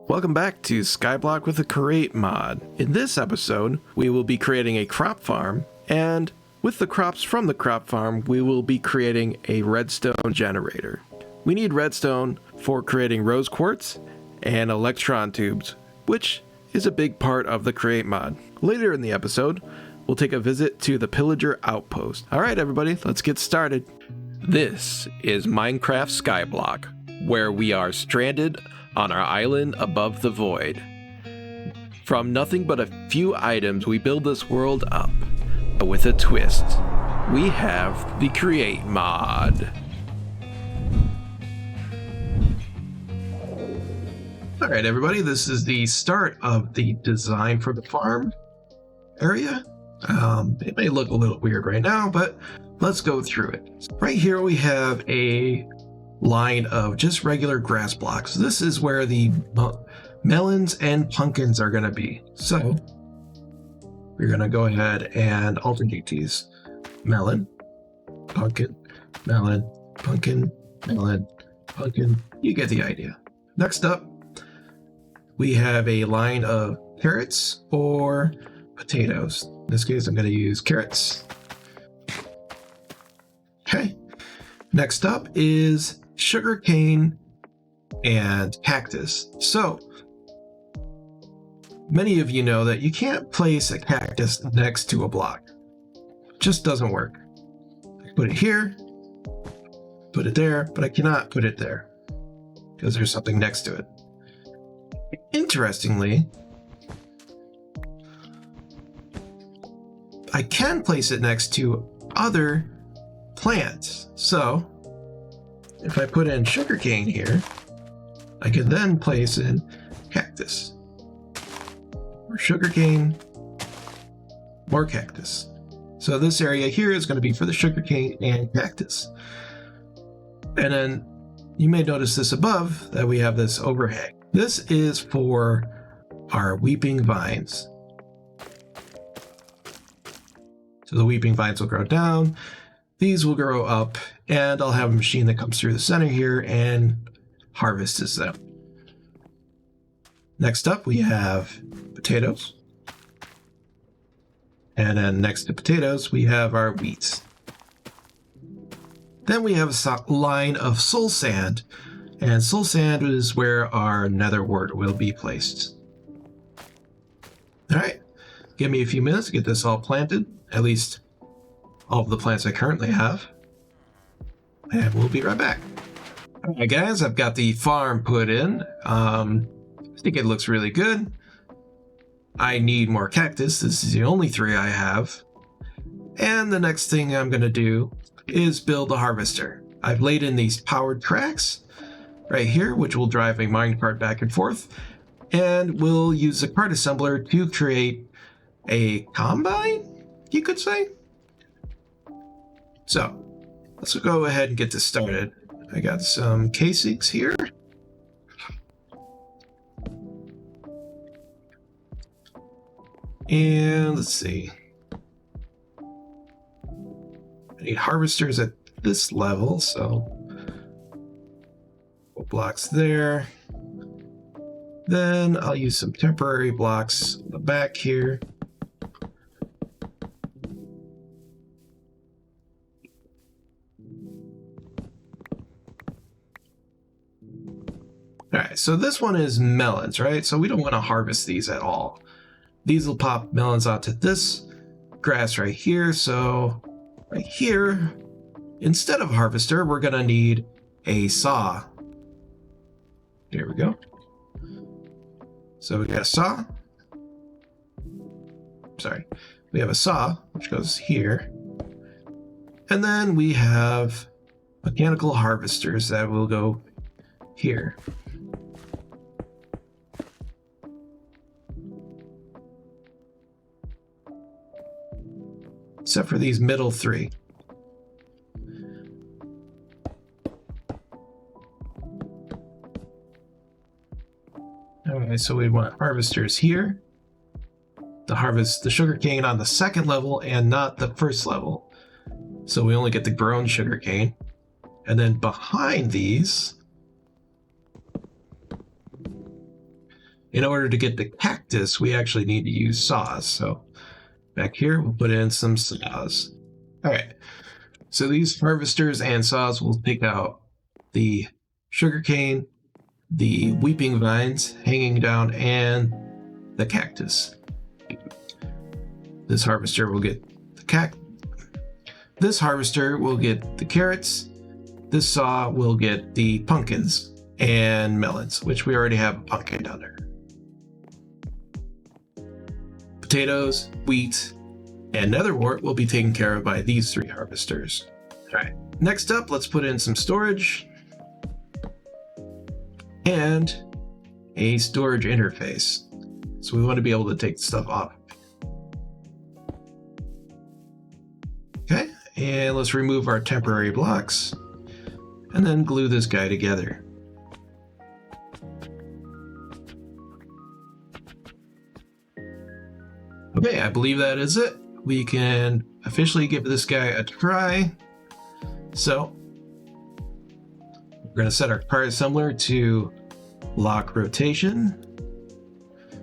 Welcome back to Skyblock with a Create mod. In this episode, we will be creating a crop farm, and with the crops from the crop farm, we will be creating a redstone generator. We need redstone for creating rose quartz and electron tubes, which is a big part of the Create mod. Later in the episode, we'll take a visit to the Pillager Outpost. Alright everybody, let's get started. This is Minecraft Skyblock, where we are stranded on our island above the void. From nothing but a few items, we build this world up, but with a twist. We have the Create mod. Alright everybody, this is the start of the design for the farm area. It may look a little weird right now, but let's go through it. Right here we have a line of just regular grass blocks. This is where the melons and pumpkins are going to be. So we're going to go ahead and alternate these. Melon, pumpkin, melon, pumpkin, melon, pumpkin. You get the idea. Next up, we have a line of carrots or potatoes. In this case, I'm going to use carrots. Okay. Next up is sugarcane and cactus. So many of you know that you can't place a cactus next to a block. It just doesn't work. I put it here, put it there, but I cannot put it there because there's something next to it. Interestingly, I can place it next to other plants. So if I put in sugarcane here, I can then place in cactus. Or sugarcane, more cactus. So this area here is going to be for the sugarcane and cactus. And then you may notice this above that we have this overhang. This is for our weeping vines. So the weeping vines will grow down. These will grow up, and I'll have a machine that comes through the center here and harvests them. Next up, we have potatoes. And then next to potatoes, we have our wheat. Then we have a line of soul sand, and soul sand is where our nether wart will be placed. All right, give me a few minutes to get this all planted, at least all of the plants I currently have, and we'll be right back. All right guys, I've got the farm put in. I think it looks really good. I need more cactus. This is the only 3 I have. And the next thing I'm going to do is build a harvester. I've laid in these powered tracks right here, which will drive a minecart back and forth, and we'll use a cart assembler to create a combine, you could say. So let's go ahead and get this started. I got some casings here. And let's see. I need harvesters at this level, so blocks there. Then I'll use some temporary blocks on the back here. Alright, so this one is melons, right? So we don't want to harvest these at all. These will pop melons onto this grass right here. So right here, instead of harvester, we're going to need a saw. There we go. So we got a saw. Sorry. We have a saw, which goes here. And then we have mechanical harvesters that will go here. Except for these middle 3. Alright, so we want harvesters here to harvest the sugarcane on the second level and not the first level. So we only get the grown sugarcane. And then behind these, in order to get the cactus, we actually need to use saws. So back here, we'll put in some saws. All right. So these harvesters and saws will take out the sugarcane, the weeping vines hanging down, and the cactus. This harvester will get the This harvester will get the carrots. This saw will get the pumpkins and melons, which we already have a pumpkin down there. Potatoes, wheat, and netherwort will be taken care of by these 3 harvesters. All right, next up, let's put in some storage and a storage interface. So we want to be able to take stuff off. Okay, and let's remove our temporary blocks and then glue this guy together. Okay, I believe that is it. We can officially give this guy a try. So we're going to set our card assembler to lock rotation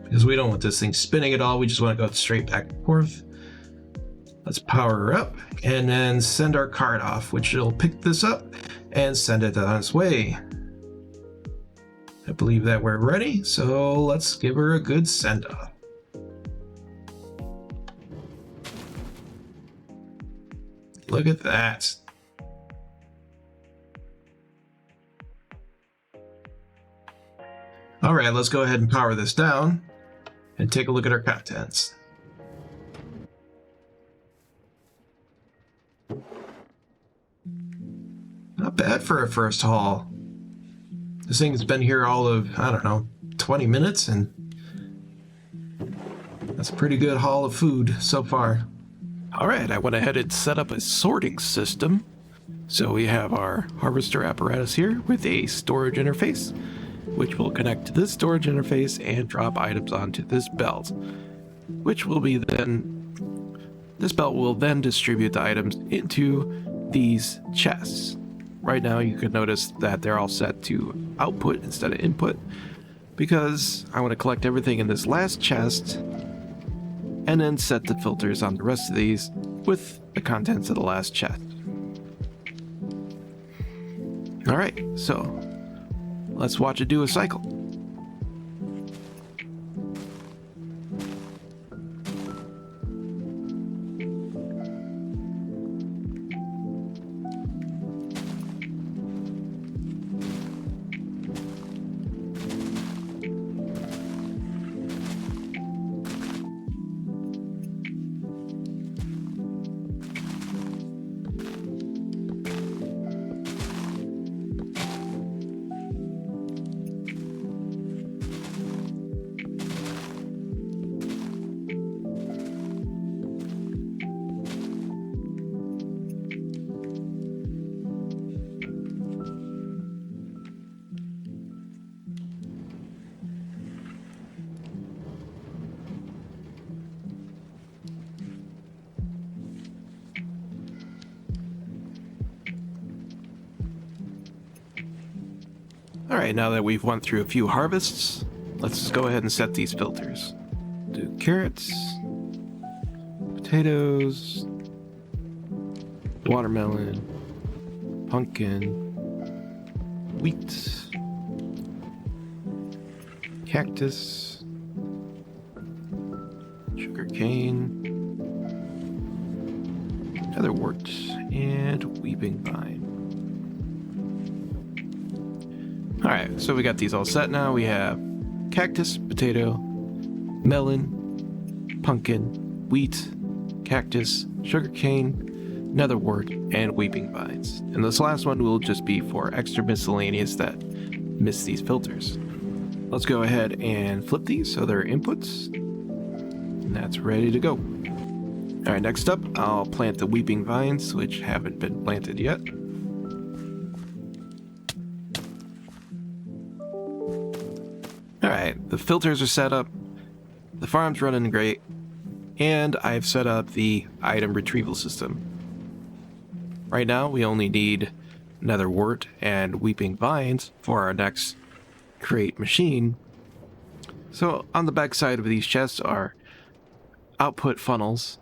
because we don't want this thing spinning at all. We just want to go straight back and forth. Let's power her up and then send our card off, which will pick this up and send it on its way. I believe that we're ready, so let's give her a good send off. Look at that. All right, let's go ahead and power this down and take a look at our contents. Not bad for a first haul. This thing's been here all of, I don't know, 20 minutes, and that's a pretty good haul of food so far. All right, I went ahead and set up a sorting system. So we have our harvester apparatus here with a storage interface, which will connect to this storage interface and drop items onto this belt, which will be then, this belt will then distribute the items into these chests. Right now you can notice that they're all set to output instead of input because I want to collect everything in this last chest and then set the filters on the rest of these with the contents of the last chest. All right, so let's watch it do a cycle. All right, now that we've went through a few harvests, let's just go ahead and set these filters. Do carrots, potatoes, watermelon, pumpkin, wheat, cactus, sugarcane, netherwort, and weeping vine. Alright, so we got these all set now. We have cactus, potato, melon, pumpkin, wheat, cactus, sugarcane, netherwort, and weeping vines. And this last one will just be for extra miscellaneous that miss these filters. Let's go ahead and flip these so they're inputs. And that's ready to go. Alright, next up, I'll plant the weeping vines, which haven't been planted yet. Alright, the filters are set up, the farm's running great, and I've set up the item retrieval system. Right now, we only need netherwort and weeping vines for our next create machine, So on the back side of these chests are output funnels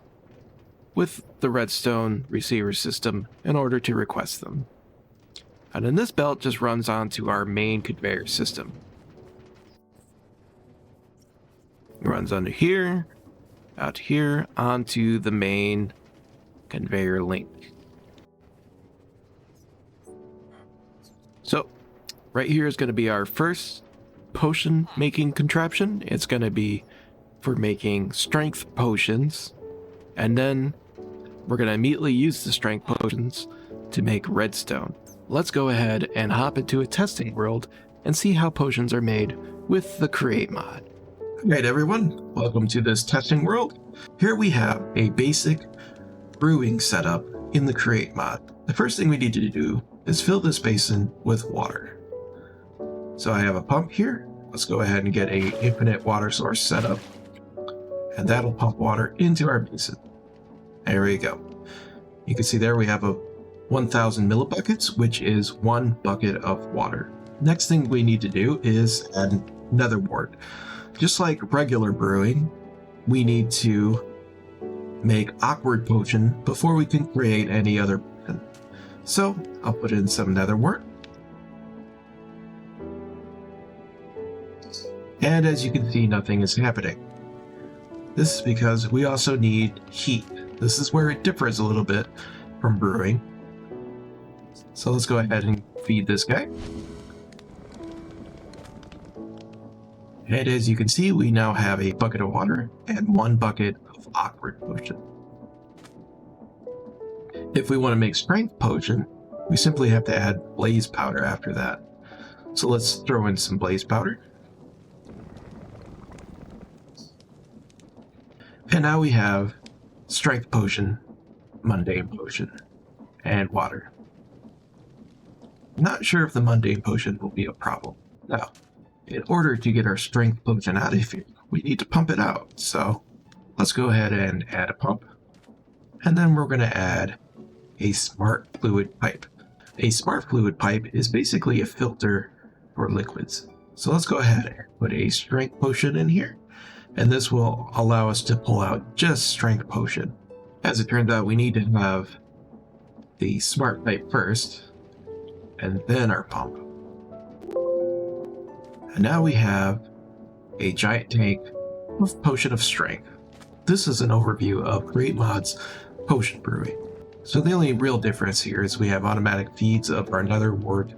with the redstone receiver system in order to request them. And then this belt just runs onto our main conveyor system. It runs under here, out here, onto the main conveyor link. So right here is going to be our first potion making contraption. It's going to be for making strength potions, and then we're going to immediately use the strength potions to make redstone. Let's go ahead and hop into a testing world and see how potions are made with the create mod. Alright everyone, welcome to this testing world. Here we have a basic brewing setup in the create mod. The first thing we need to do is fill this basin with water. So I have a pump here. Let's go ahead and get a infinite water source set up, and that'll pump water into our basin. There we go. You can see there we have a 1000 millibuckets, which is 1 bucket of water. Next thing we need to do is add nether wart. Just like regular brewing, we need to make awkward potion before we can create any other potion. So I'll put in some nether wart. And as you can see, nothing is happening. This is because we also need heat. This is where it differs a little bit from brewing. So let's go ahead and feed this guy. And as you can see, we now have a bucket of water and 1 bucket of awkward potion. If we want to make strength potion, we simply have to add blaze powder after that. So let's throw in some blaze powder. And now we have strength potion, mundane potion, and water. Not sure if the mundane potion will be a problem. Now, in order to get our strength potion out of here, we need to pump it out. So let's go ahead and add a pump. And then we're going to add a smart fluid pipe. A smart fluid pipe is basically a filter for liquids. So let's go ahead and put a strength potion in here. And this will allow us to pull out just strength potion. As it turns out, we need to have the smart pipe first, and then our pump. And now we have a giant tank of potion of strength. This is an overview of Create Mod's potion brewing. So the only real difference here is we have automatic feeds of our nether wart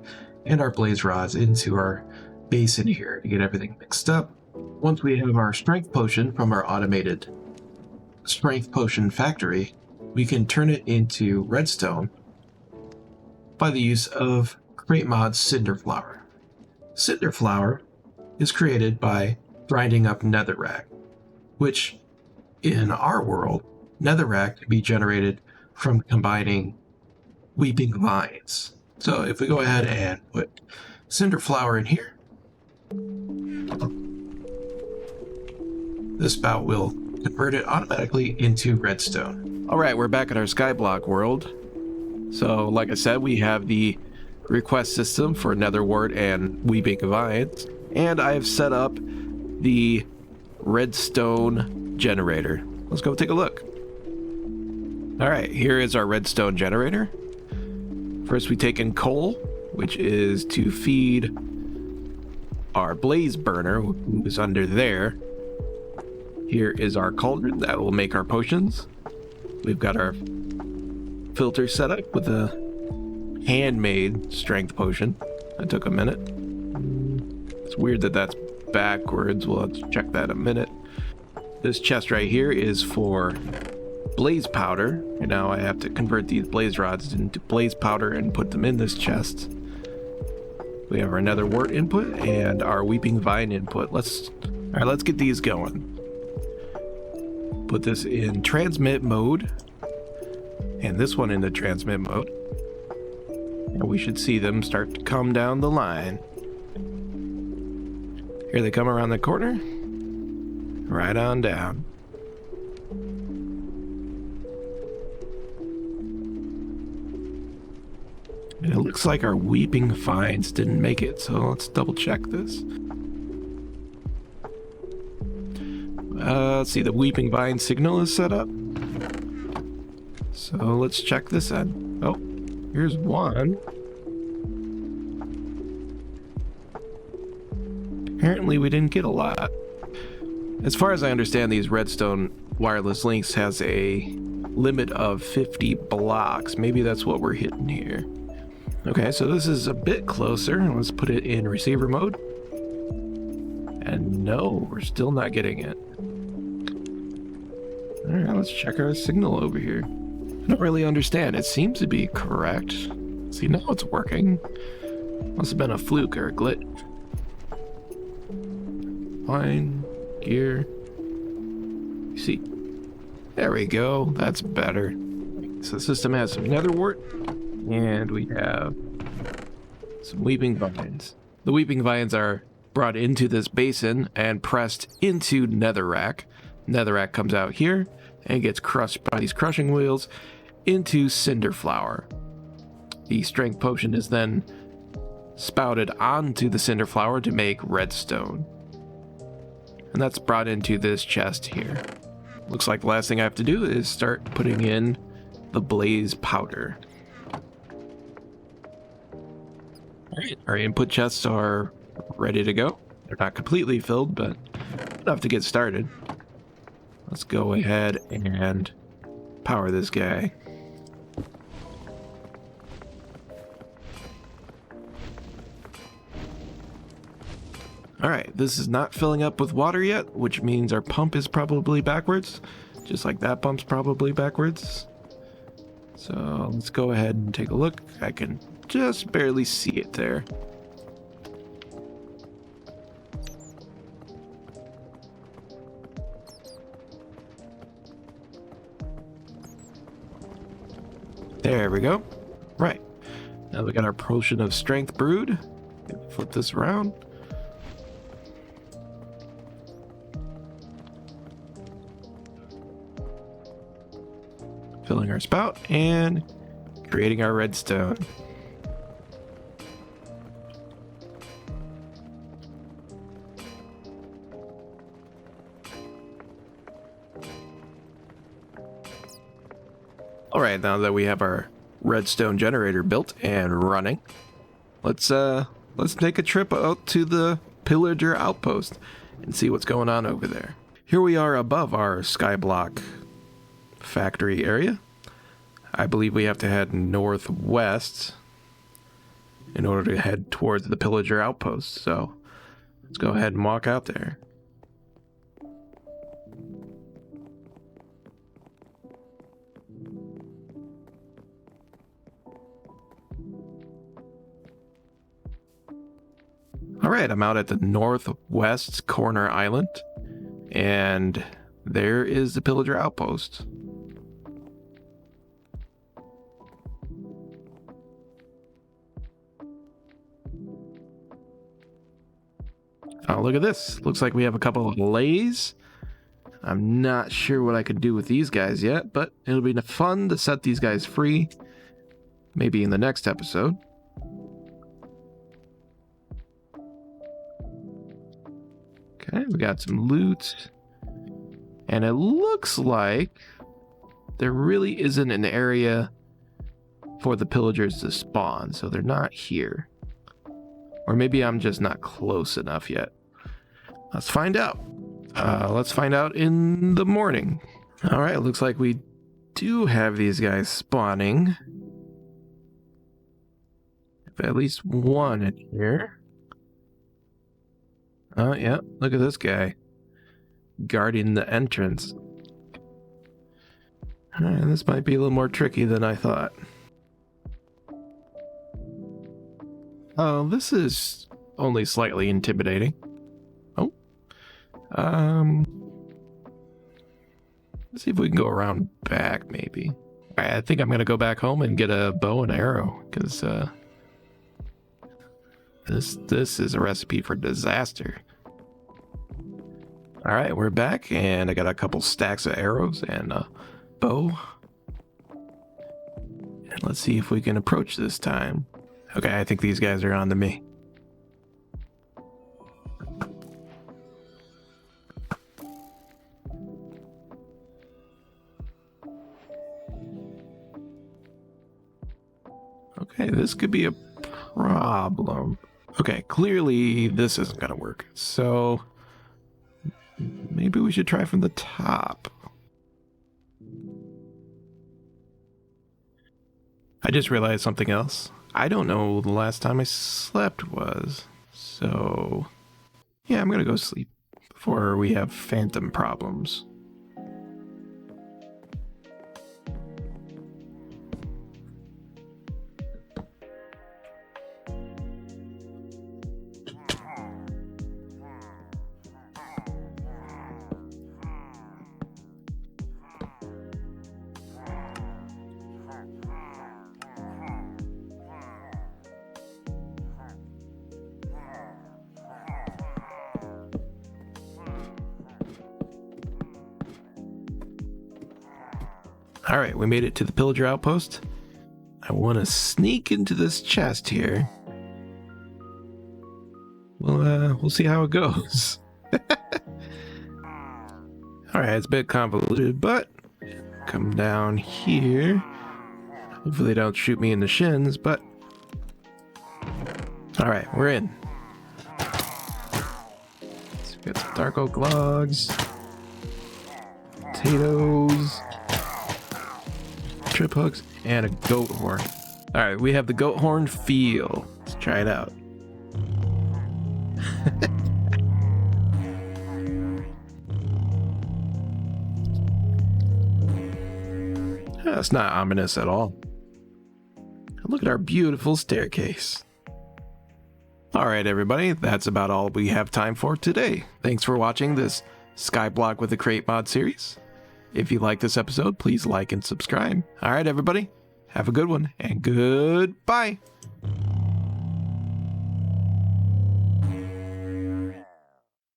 and our blaze rods into our basin here to get everything mixed up. Once we have our strength potion from our automated strength potion factory, we can turn it into redstone by the use of Create Mod's cinder flour. Cinder flour is created by grinding up netherrack, which in our world, netherrack can be generated from combining weeping vines. So if we go ahead and put cinder flour in here, this spout will convert it automatically into redstone. Alright, we're back at our Skyblock world. So like I said, we have the request system for nether wart and weeping vines, and I've set up the Redstone Generator. Let's go take a look. Alright, here is our Redstone Generator. First we take in coal, which is to feed our blaze burner, who is under there. Here is our cauldron that will make our potions. We've got our filter set up with a handmade strength potion. That took a minute. It's weird that that's backwards. We'll have to check that in a minute. This chest right here is for blaze powder. And now I have to convert these blaze rods into blaze powder and put them in this chest. We have our nether wart input and our weeping vine input. Let's get these going. Put this in transmit mode, and this one in the transmit mode, and we should see them start to come down the line. Here they come around the corner, right on down. And it looks like our weeping vines didn't make it, so let's double check this. Let's see, the Weeping Vine signal is set up. So let's check this out. Oh, here's one. Apparently we didn't get a lot. As far as I understand, these Redstone wireless links has a limit of 50 blocks. Maybe that's what we're hitting here. Okay, so this is a bit closer. Let's put it in receiver mode. And no, we're still not getting it. All right, let's check our signal over here. I don't really understand. It seems to be correct. See, now it's working. Must have been a fluke or a glitch. Fine. Gear. See. There we go. That's better. So the system has some nether wart. And we have some weeping vines. The weeping vines are brought into this basin and pressed into netherrack. Netherrack comes out here and gets crushed by these crushing wheels into cinder flour. The strength potion is then spouted onto the cinder flour to make redstone. And that's brought into this chest here. Looks like the last thing I have to do is start putting in the blaze powder. Alright, our input chests are ready to go. They're not completely filled, but enough to get started. Let's go ahead and power this guy. Alright, this is not filling up with water yet, which means our pump is probably backwards. Just like that pump's probably backwards. So let's go ahead and take a look. I can just barely see it there. There we go. Right. Now we got our potion of strength brewed. Flip this around. Filling our spout and creating our redstone. All right, now that we have our redstone generator built and running, let's take a trip out to the Pillager Outpost and see what's going on over there. Here we are above our Skyblock factory area. I believe we have to head northwest in order to head towards the Pillager Outpost. So let's go ahead and walk out there. All right, I'm out at the northwest corner island, and there is the Pillager Outpost. Oh, look at this. Looks like we have a couple of lays. I'm not sure what I could do with these guys yet, but it'll be fun to set these guys free. Maybe in the next episode. Okay, we got some loot. And it looks like there really isn't an area for the pillagers to spawn, so they're not here. Or maybe I'm just not close enough yet. Let's find out. Let's find out in the morning. All right, looks like we do have these guys spawning. At least one in here. Oh, yeah, look at this guy. Guarding the entrance. All right, this might be a little more tricky than I thought. Oh, this is only slightly intimidating. Oh. Let's see if we can go around back, maybe. All right, I think I'm going to go back home and get a bow and arrow, because this is a recipe for disaster. All right, we're back, and I got a couple stacks of arrows and a bow. And let's see if we can approach this time. Okay, I think these guys are on to me. Okay, this could be a problem. Okay, clearly this isn't gonna work. So maybe we should try from the top. I just realized something else. I don't know the last time I slept was. So yeah, I'm gonna go sleep before we have phantom problems. All right, we made it to the Pillager Outpost. I want to sneak into this chest here. Well, we'll see how it goes. All right, it's a bit convoluted, but come down here. Hopefully they don't shoot me in the shins, but all right, we're in. So we got some dark oak logs, potatoes, trip hooks, and a goat horn. All right, we have the goat horn feel. Let's try it out. That's not ominous at all. Look at our beautiful staircase. All right, everybody, that's about all we have time for today. Thanks for watching this Skyblock with a Crate mod series. If you like this episode, please like and subscribe. All right, everybody, have a good one and goodbye.